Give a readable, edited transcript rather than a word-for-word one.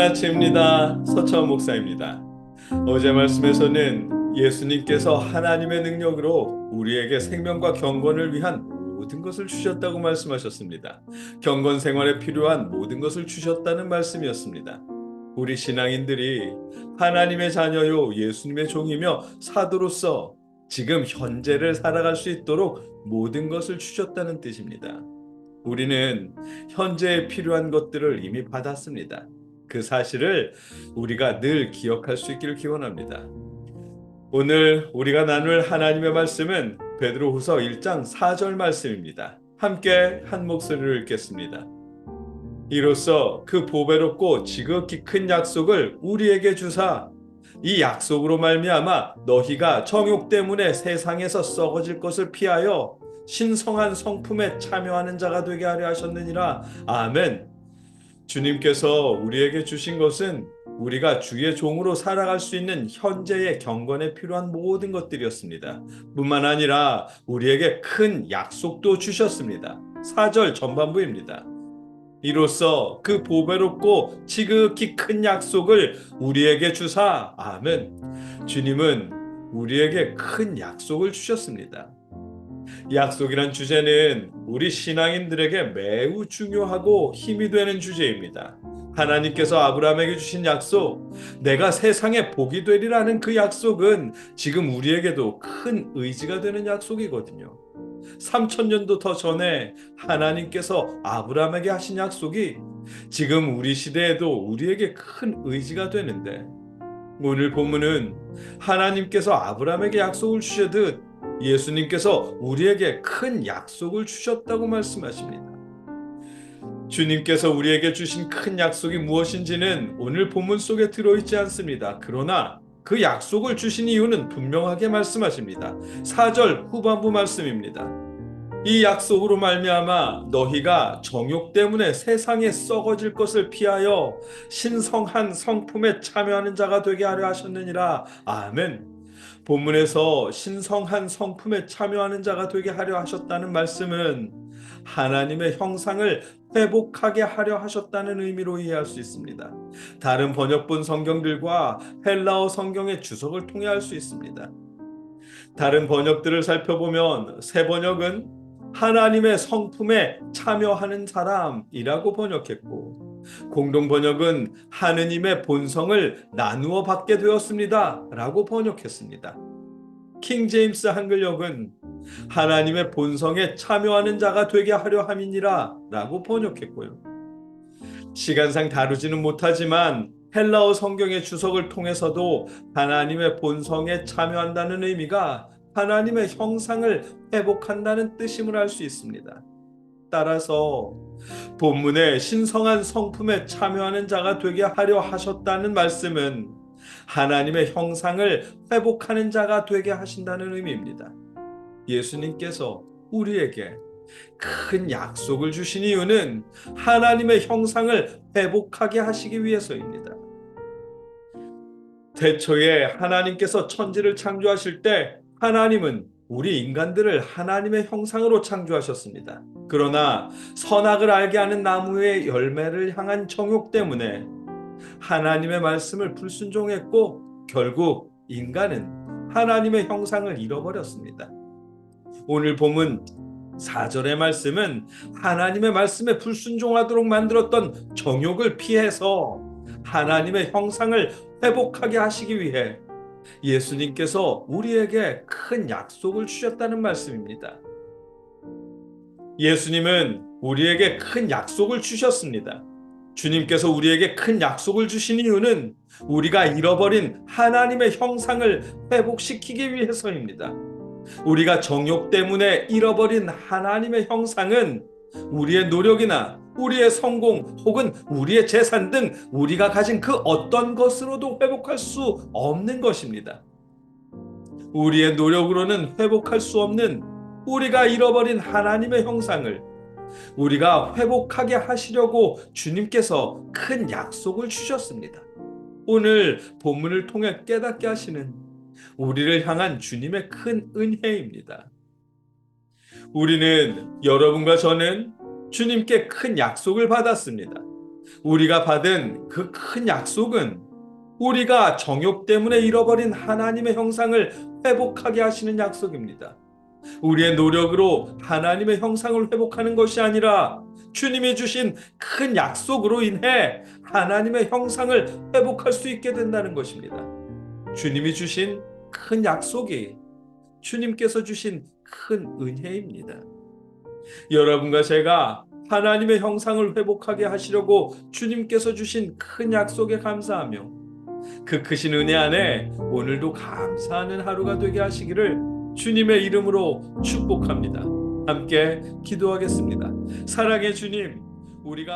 아침입니다. 서차원 목사입니다. 어제 말씀에서는 예수님께서 하나님의 능력으로 우리에게 생명과 경건을 위한 모든 것을 주셨다고 말씀하셨습니다. 경건 생활에 필요한 모든 것을 주셨다는 말씀이었습니다. 우리 신앙인들이 하나님의 자녀요 예수님의 종이며 사도로서 지금 현재를 살아갈 수 있도록 모든 것을 주셨다는 뜻입니다. 우리는 현재에 필요한 것들을 이미 받았습니다. 그 사실을 우리가 늘 기억할 수 있기를 기원합니다. 오늘 우리가 나눌 하나님의 말씀은 베드로후서 1장 4절 말씀입니다. 함께 한 목소리로 읽겠습니다. 이로써 그 보배롭고 지극히 큰 약속을 우리에게 주사 이 약속으로 말미암아 너희가 정욕 때문에 세상에서 썩어질 것을 피하여 신성한 성품에 참여하는 자가 되게 하려 하셨느니라. 아멘. 주님께서 우리에게 주신 것은 우리가 주의 종으로 살아갈 수 있는 현재의 경건에 필요한 모든 것들이었습니다. 뿐만 아니라 우리에게 큰 약속도 주셨습니다. 4절 전반부입니다. 이로써 그 보배롭고 지극히 큰 약속을 우리에게 주사. 아멘. 주님은 우리에게 큰 약속을 주셨습니다. 약속이란 주제는 우리 신앙인들에게 매우 중요하고 힘이 되는 주제입니다. 하나님께서 아브라함에게 주신 약속, 내가 세상에 복이 되리라는 그 약속은 지금 우리에게도 큰 의지가 되는 약속이거든요. 3000년도 더 전에 하나님께서 아브라함에게 하신 약속이 지금 우리 시대에도 우리에게 큰 의지가 되는데, 오늘 본문은 하나님께서 아브라함에게 약속을 주셨듯 예수님께서 우리에게 큰 약속을 주셨다고 말씀하십니다. 주님께서 우리에게 주신 큰 약속이 무엇인지는 오늘 본문 속에 들어있지 않습니다. 그러나 그 약속을 주신 이유는 분명하게 말씀하십니다. 4절 후반부 말씀입니다. 이 약속으로 말미암아 너희가 정욕 때문에 세상에 썩어질 것을 피하여 신성한 성품에 참여하는 자가 되게 하려 하셨느니라. 아멘. 본문에서 신성한 성품에 참여하는 자가 되게 하려 하셨다는 말씀은 하나님의 형상을 회복하게 하려 하셨다는 의미로 이해할 수 있습니다. 다른 번역본 성경들과 헬라어 성경의 주석을 통해 알 수 있습니다. 다른 번역들을 살펴보면 새 번역은 하나님의 성품에 참여하는 사람이라고 번역했고, 공동 번역은 하느님의 본성을 나누어 받게 되었습니다 라고 번역했습니다. 킹 제임스 한글역은 하나님의 본성에 참여하는 자가 되게 하려 함이니라 라고 번역했고요. 시간상 다루지는 못하지만 헬라어 성경의 주석을 통해서도 하나님의 본성에 참여한다는 의미가 하나님의 형상을 회복한다는 뜻임을 알 수 있습니다. 따라서 본문의 신성한 성품에 참여하는 자가 되게 하려 하셨다는 말씀은 하나님의 형상을 회복하는 자가 되게 하신다는 의미입니다. 예수님께서 우리에게 큰 약속을 주신 이유는 하나님의 형상을 회복하게 하시기 위해서입니다. 태초에 하나님께서 천지를 창조하실 때 하나님은 우리 인간들을 하나님의 형상으로 창조하셨습니다. 그러나 선악을 알게 하는 나무의 열매를 향한 정욕 때문에 하나님의 말씀을 불순종했고 결국 인간은 하나님의 형상을 잃어버렸습니다. 오늘 본문 4절의 말씀은 하나님의 말씀에 불순종하도록 만들었던 정욕을 피해서 하나님의 형상을 회복하게 하시기 위해 예수님께서 우리에게 큰 약속을 주셨다는 말씀입니다. 예수님은 우리에게 큰 약속을 주셨습니다. 주님께서 우리에게 큰 약속을 주신 이유는 우리가 잃어버린 하나님의 형상을 회복시키기 위해서입니다. 우리가 정욕 때문에 잃어버린 하나님의 형상은 우리의 노력이나 우리의 성공 혹은 우리의 재산 등 우리가 가진 그 어떤 것으로도 회복할 수 없는 것입니다. 우리의 노력으로는 회복할 수 없는 우리가 잃어버린 하나님의 형상을 우리가 회복하게 하시려고 주님께서 큰 약속을 주셨습니다. 오늘 본문을 통해 깨닫게 하시는 우리를 향한 주님의 큰 은혜입니다. 우리는 여러분과 저는 주님께 큰 약속을 받았습니다. 우리가 받은 그 큰 약속은 우리가 정욕 때문에 잃어버린 하나님의 형상을 회복하게 하시는 약속입니다. 우리의 노력으로 하나님의 형상을 회복하는 것이 아니라 주님이 주신 큰 약속으로 인해 하나님의 형상을 회복할 수 있게 된다는 것입니다. 주님이 주신 큰 약속이 주님께서 주신 큰 은혜입니다. 여러분과 제가 하나님의 형상을 회복하게 하시려고 주님께서 주신 큰 약속에 감사하며 그 크신 은혜 안에 오늘도 감사하는 하루가 되게 하시기를 주님의 이름으로 축복합니다. 함께 기도하겠습니다. 사랑의 주님, 우리가